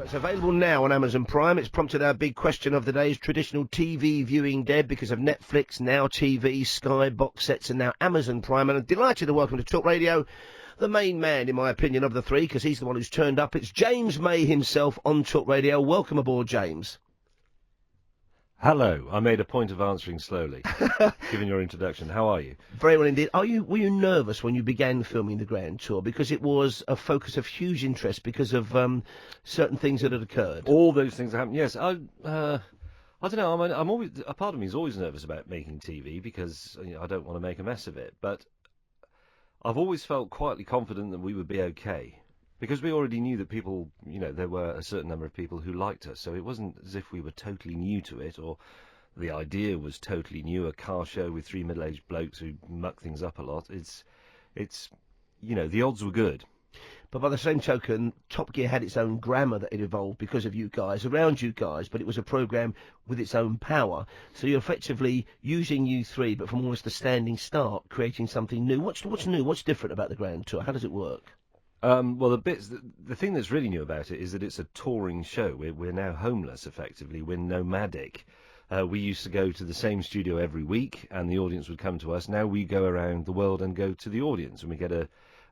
So it's available now on Amazon Prime. It's prompted our big question of the day: is traditional TV viewing dead because of Netflix, Now TV, Sky box sets, and now Amazon Prime? And I'm delighted to welcome to Talk Radio the main man, in my opinion, of the three, because he's the one who's turned up. It's James May himself on Talk Radio. Welcome aboard, James. Hello. I made a point of answering slowly, given your introduction. How are you? Very well indeed. Were you nervous when you began filming the Grand Tour? Because it was a focus of huge interest because of certain things that had occurred. All those things happened. Yes. I don't know. I'm always, a part of me is always nervous about making TV because I don't want to make a mess of it. But I've always felt quietly confident that we would be okay. Because we already knew that people, there were a certain number of people who liked us, so it wasn't as if we were totally new to it, or the idea was totally new, a car show with three middle-aged blokes who muck things up a lot. It's the odds were good. But by the same token, Top Gear had its own grammar that it evolved because of you guys, around you guys, but it was a programme with its own power. So you're effectively using you three, but from almost a standing start, creating something new. What's new? What's different about the Grand Tour? How does it work? Well, the thing that's really new about it is that it's a touring show. We're now homeless, effectively. We're nomadic. We used to go to the same studio every week, and the audience would come to us. Now we go around the world and go to the audience, and we get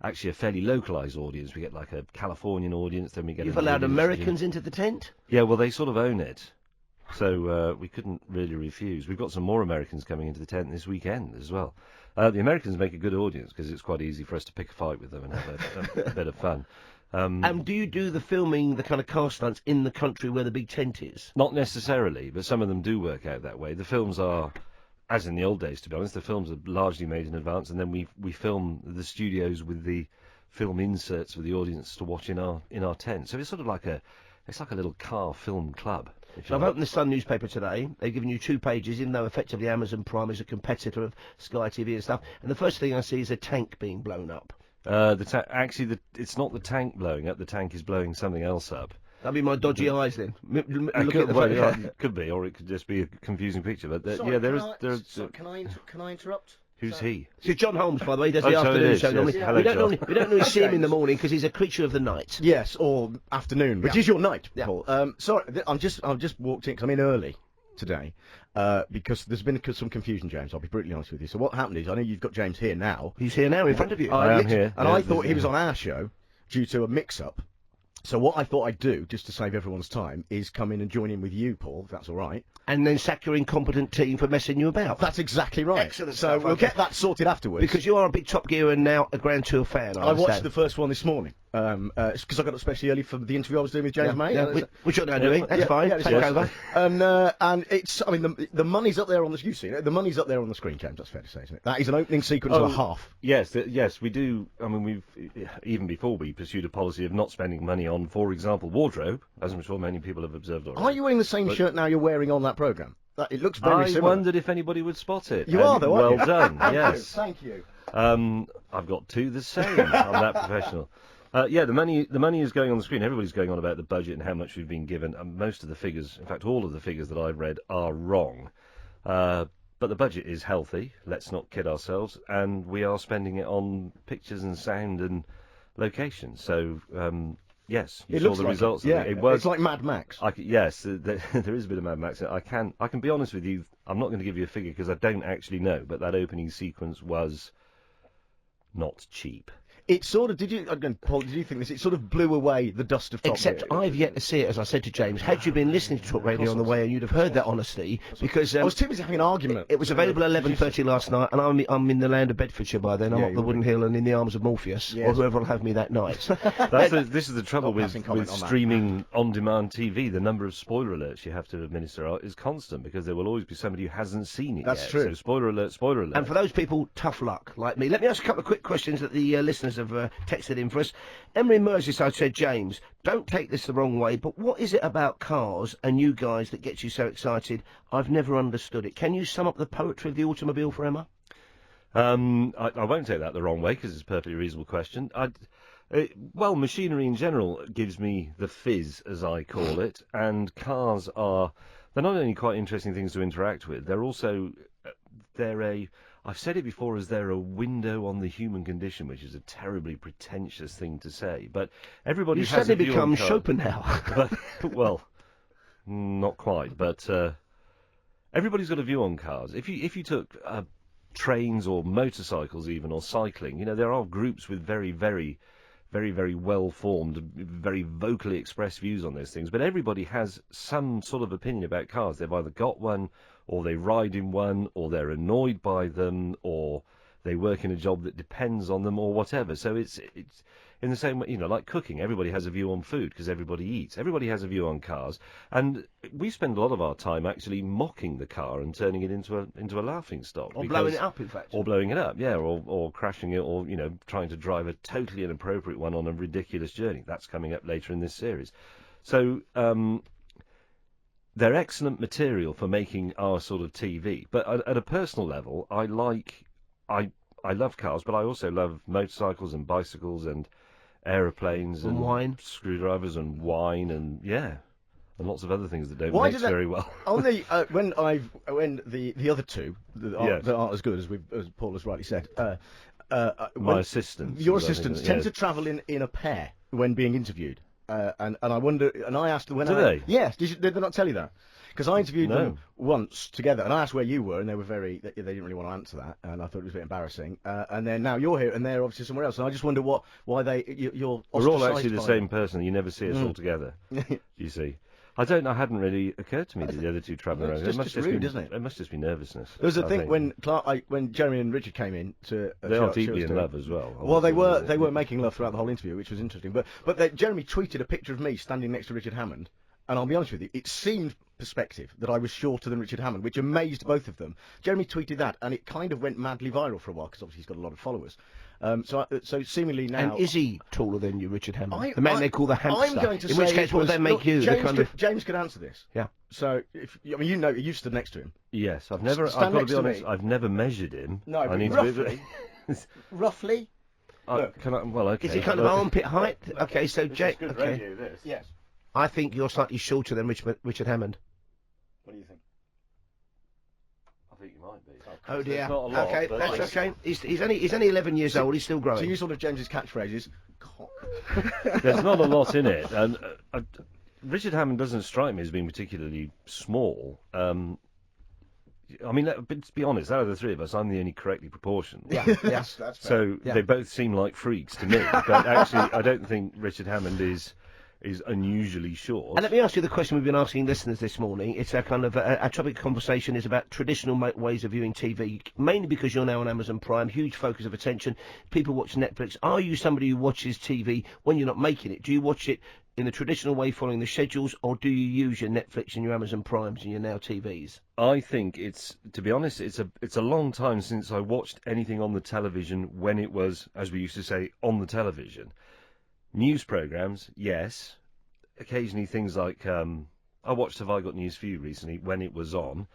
actually a fairly localised audience. We get like a Californian audience, then we get... You've allowed Americans into the tent? Yeah, well, they sort of own it. So we couldn't really refuse. We've got some more Americans coming into the tent this weekend as well. The Americans make a good audience because it's quite easy for us to pick a fight with them and have a bit of fun. And do you do the filming, the kind of car stunts, in the country where the big tent is? Not necessarily, but some of them do work out that way. The films are, as in the old days, to be honest, the films are largely made in advance, and then we film the studios with the film inserts for the audience to watch in our tent. So it's sort of like a little car film club. So I've opened the Sun newspaper today. They've given you 2 pages, even though effectively Amazon Prime is a competitor of Sky TV and stuff. And the first thing I see is a tank being blown up. It's not the tank blowing up. The tank is blowing something else up. That'd be my dodgy eyes then. Could be, or it could just be a confusing picture. But Sorry, can I interrupt? Who's he? It's John Holmes, by the way. He does the afternoon show normally. Hello, we don't normally see him in the morning because he's a creature of the night. Yes, or afternoon, which is your night, Paul. Sorry, I've just walked in because I'm in early today because there's been some confusion, James. I'll be brutally honest with you. So what happened is, I know you've got James here now. He's here now in front of you. I am here. And I thought he was on our show due to a mix-up. So what I thought I'd do, just to save everyone's time, is come in and join in with you, Paul, if that's all right. And then sack your incompetent team for messing you about. That's exactly right. Excellent So stuff, we'll get that sorted afterwards. Because you are a big Top Gear and now a Grand Tour fan, I watched the first one this morning. Because I got up especially early for the interview I was doing with James May. Which you're now doing. That's fine. Take over. And it's, I mean, the money's up there on the, you've seen it, the money's up there on the screen, James, that's fair to say, isn't it? That is an opening sequence and a half. Yes, we do. I mean, we've, even before we pursued a policy of not spending money on, for example, wardrobe, as I'm sure many people have observed already. Are you wearing the same shirt now you're wearing on that programme? It looks very similar. I wondered if anybody would spot it. You are, though, aren't you? Well done, yes. Thank you. I've got 2 the same. I'm that professional. The money is going on the screen. Everybody's going on about the budget and how much we've been given. Most of the figures, in fact, all of the figures that I've read are wrong. But the budget is healthy. Let's not kid ourselves. And we are spending it on pictures and sound and location. So, yes, you saw the results. Yeah, it's like Mad Max. Yes, there is a bit of Mad Max. I can be honest with you. I'm not going to give you a figure because I don't actually know. But that opening sequence was not cheap. It sort of, Paul, did you think this? It sort of blew away the dust of Top Except Gear. I've yet to see it, as I said to James. Had you been listening to Talk Radio on the way, and you'd have heard that honesty, because I was too busy having an argument. It was available at 11:30 last night, and I'm in the land of Bedfordshire by then. I'm up the Wooden Hill and in the arms of Morpheus, or whoever will have me that night. This is the trouble with streaming on-demand TV. The number of spoiler alerts you have to administer is constant, because there will always be somebody who hasn't seen it yet. That's true. So spoiler alert, spoiler alert. And for those people, tough luck, like me. Let me ask a couple of quick questions that the listeners have texted in for us. Emery Merseyside said, James, don't take this the wrong way, but what is it about cars and you guys that gets you so excited? I've never understood it. Can you sum up the poetry of the automobile for Emma? I won't take that the wrong way, because it's a perfectly reasonable question. Well, machinery in general gives me the fizz, as I call it, and cars they're not only quite interesting things to interact with, they're also, I've said it before as they're a window on the human condition, which is a terribly pretentious thing to say. But everybody You has a suddenly view on become cars. Schopenhauer. Well, not quite, but everybody's got a view on cars. If you took trains or motorcycles even, or cycling, there are groups with very, very, very, very well-formed, very vocally expressed views on those things. But everybody has some sort of opinion about cars. They've either got one, or they ride in one, or they're annoyed by them, or they work in a job that depends on them, or whatever. So it's in the same way, like cooking. Everybody has a view on food because everybody eats. Everybody has a view on cars, and we spend a lot of our time actually mocking the car and turning it into a laughing stock. Or blowing it up, in fact. Or blowing it up, yeah, or crashing it, or trying to drive a totally inappropriate one on a ridiculous journey. That's coming up later in this series. So they're excellent material for making our sort of TV. But at a personal level, I love cars, but I also love motorcycles and bicycles and aeroplanes and wine, screwdrivers and wine and lots of other things that don't Why mix did that- very well. On the when the other two that aren't as good as Paul has rightly said, My assistants, your I think, assistants yeah. tend to travel in a pair when being interviewed, and I wonder, and I asked them when Do they? Yes, did they not tell you that? Because I interviewed No. them once together, and I asked where you were, and they didn't really want to answer that, and I thought it was a bit embarrassing. And then now you're here, and they're obviously somewhere else, and I just wonder why you're. We're all ostracised actually the by same them. person. You never see us all together. You see. I hadn't really occurred to me that the other two travel around. It's just rude, isn't it? It must just be nervousness. There was a I thing think. when Jeremy and Richard came in to. They are deeply in love as well. Well, they obviously. were making love throughout the whole interview, which was interesting. But Jeremy tweeted a picture of me standing next to Richard Hammond, and I'll be honest with you, it seemed perspective that I was shorter than Richard Hammond, which amazed both of them. Jeremy tweeted that, and it kind of went madly viral for a while because obviously he's got a lot of followers. So seemingly now. And is he taller than you, Richard Hammond? I- the man I- they call the hamster. I'm going to in say which case, it what was- would that make look, you? James could answer this. Yeah. So you stood next to him. Yes, I've never. Stand I've got to next be to honest. me. I've never measured him. No, I but need roughly. to. Roughly. Look. Can I? Well, okay. Is he kind of armpit height? Okay, so Jake. Good Okay. radio, this. Yes. I think you're slightly shorter than Richard Hammond. What do you think? I think you might be. Oh dear. It's not a lot, Okay, but that's it's- okay. He's only 11 years old. He's still growing. To use one of James's catchphrases, cock. There's not a lot in it, and Richard Hammond doesn't strike me as being particularly small. I mean, but to be honest, out of the three of us, I'm the only correctly proportioned. Yeah, yes. That's fair. So Yeah. they both seem like freaks to me. But actually, I don't think Richard Hammond is unusually short. And let me ask you the question we've been asking listeners this morning. It's a kind of our topic of conversation is about traditional ways of viewing TV, mainly because you're now on Amazon Prime, huge focus of attention. People watch Netflix. Are you somebody who watches TV when you're not making it? Do you watch it in the traditional way, following the schedules, or do you use your Netflix and your Amazon Primes and your Now TVs? I think to be honest, it's a long time since I watched anything on the television when it was, as we used to say, on the television. News programmes, yes. Occasionally things like I watched Have I Got News for You recently when it was on,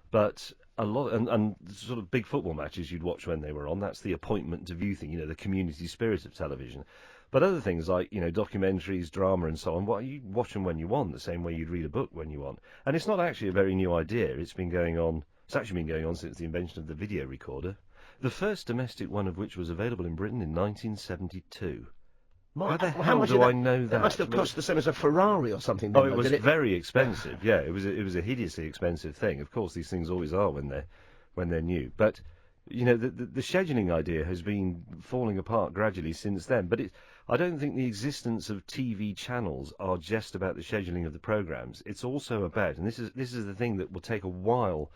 but a lot and sort of big football matches you'd watch when they were on. That's the appointment to view thing, the community spirit of television. But other things like documentaries, drama, and so on, well, you watch them when you want, the same way you'd read a book when you want. And it's not actually a very new idea. It's actually been going on since the invention of the video recorder. The first domestic one of which was available in Britain in 1972. How the hell much do did I know that? That must have cost the same as a Ferrari or something. Oh, didn't it was Did it? very expensive. Yeah, it was a hideously expensive thing. Of course, these things always are when they're new. But the scheduling idea has been falling apart gradually since then. But I don't think the existence of TV channels are just about the scheduling of the programs. It's also about, and this is the thing that will take a while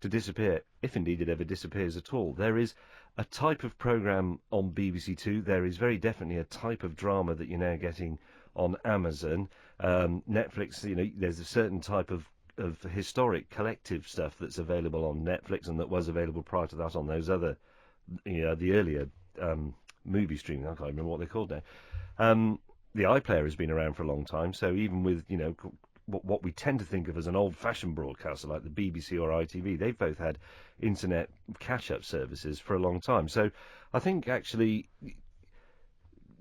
to disappear, if indeed it ever disappears at all. There is a type of program on BBC Two. There is very definitely a type of drama that you're now getting on Amazon, Netflix. There's a certain type of historic collective stuff that's available on Netflix and that was available prior to that on those other, the earlier movie streaming. I can't remember what they're called now. The iPlayer has been around for a long time, so even with what we tend to think of as an old-fashioned broadcaster like the BBC or ITV, they've both had internet catch-up services for a long time. So I think actually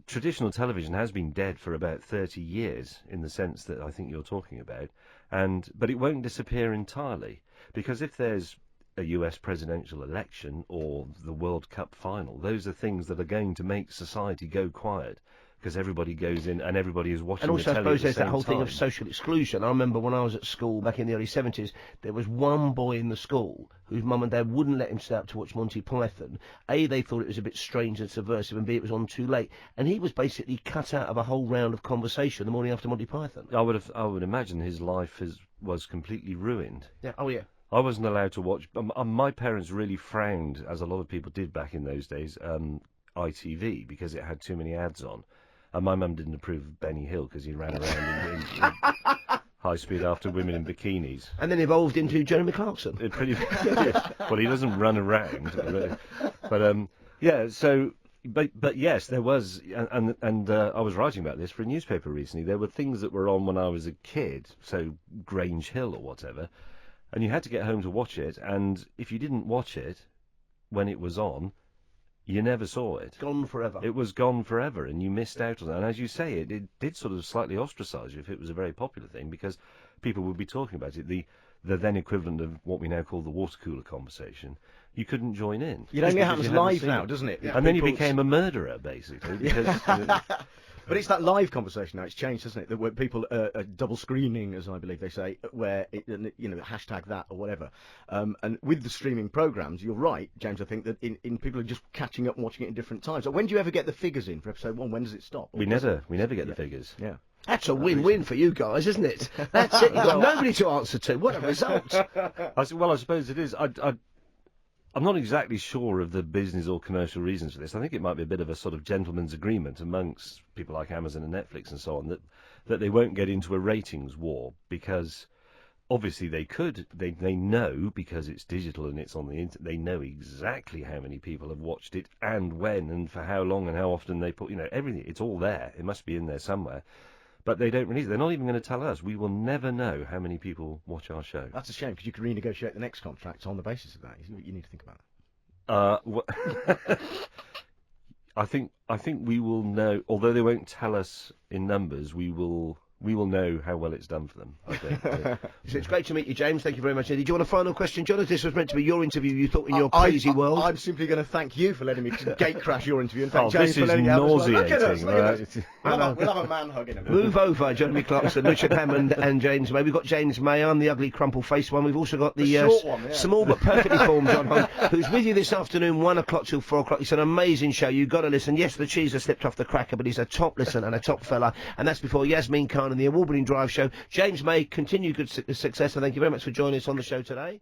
traditional television has been dead for about 30 years in the sense that I think you're talking about, but it won't disappear entirely, because if there's a US presidential election or the World Cup final. Those are things that are going to make society go quiet, because everybody goes in and everybody is watching And also, the I telly suppose at the there's that same whole thing of time. social exclusion. I remember when I was at school back in the early 70s, there was one boy in the school whose mum and dad wouldn't let him stay up to watch Monty Python. A, they thought it was a bit strange and subversive, and B, it was on too late. And he was basically cut out of a whole round of conversation the morning after Monty Python. I would imagine his life was completely ruined. Yeah. Oh, yeah. I wasn't allowed to watch. My parents really frowned, as a lot of people did back in those days, ITV, because it had too many ads on. And my mum didn't approve of Benny Hill because he ran around in high speed after women in bikinis. And then evolved into Jeremy Clarkson. It pretty well, he doesn't run around, but yeah. So, but yes, there was, and I was writing about this for a newspaper recently. There were things that were on when I was a kid, so Grange Hill or whatever, and you had to get home to watch it. And if you didn't watch it when it was on, you never saw it. Gone forever. It was gone forever, and you missed out on it. And as you say, it did sort of slightly ostracise you if it was a very popular thing, because people would be talking about it. The then equivalent of what we now call the water cooler conversation, you couldn't join in. It only because happens you hadn't live seen now, it. doesn't it? And then you People- became a murderer, basically. Because, But it's that live conversation now. It's changed, hasn't it? That where people are double screening, as I believe they say, where hashtag that or whatever. And with the streaming programs, you're right, James. I think that in people are just catching up and watching it in different times. So when do you ever get the figures in for eepisode 1? When does it stop? we never get the figures. Yeah. That's a win-win for you guys, isn't it? That's it. You've got nobody to answer to. What a result. I suppose it is. I'm not exactly sure of the business or commercial reasons for this. I think it might be a bit of a sort of gentleman's agreement amongst people like Amazon and Netflix and so on, that they won't get into a ratings war, because obviously they could. They know, because it's digital and it's on the internet, they know exactly how many people have watched it and when and for how long and how often they put, everything. It's all there. It must be in there somewhere. But they don't release it. They're not even going to tell us. We will never know how many people watch our show. That's a shame, because you could renegotiate the next contract on the basis of that. You need to think about it. I think we will know. Although they won't tell us in numbers, we will know how well it's done for them, I think. So it's great to meet you, James. Thank you very much. Did you want a final question, John? This was meant to be your interview, you thought, in your crazy world. I'm simply going to thank you for letting me gate crash your interview, and thank James this for is letting me have as well. Look at us, nauseating. look at us. Right? We'll have a man hug in a minute. Move over, Jeremy Clarkson, Richard Hammond and James May. We've got James May, I'm the ugly crumple-faced one. We've also got the short one, yeah. small but perfectly formed Jon Holmes, who's with you this afternoon, 1 o'clock till 4 o'clock. It's an amazing show. You've got to listen. Yes, the cheese has slipped off the cracker, but he's a top listener and a top fella. And that's before Yasmin Khan and the award-winning Drive Show. James May, continue good success, and thank you very much for joining us on the show today.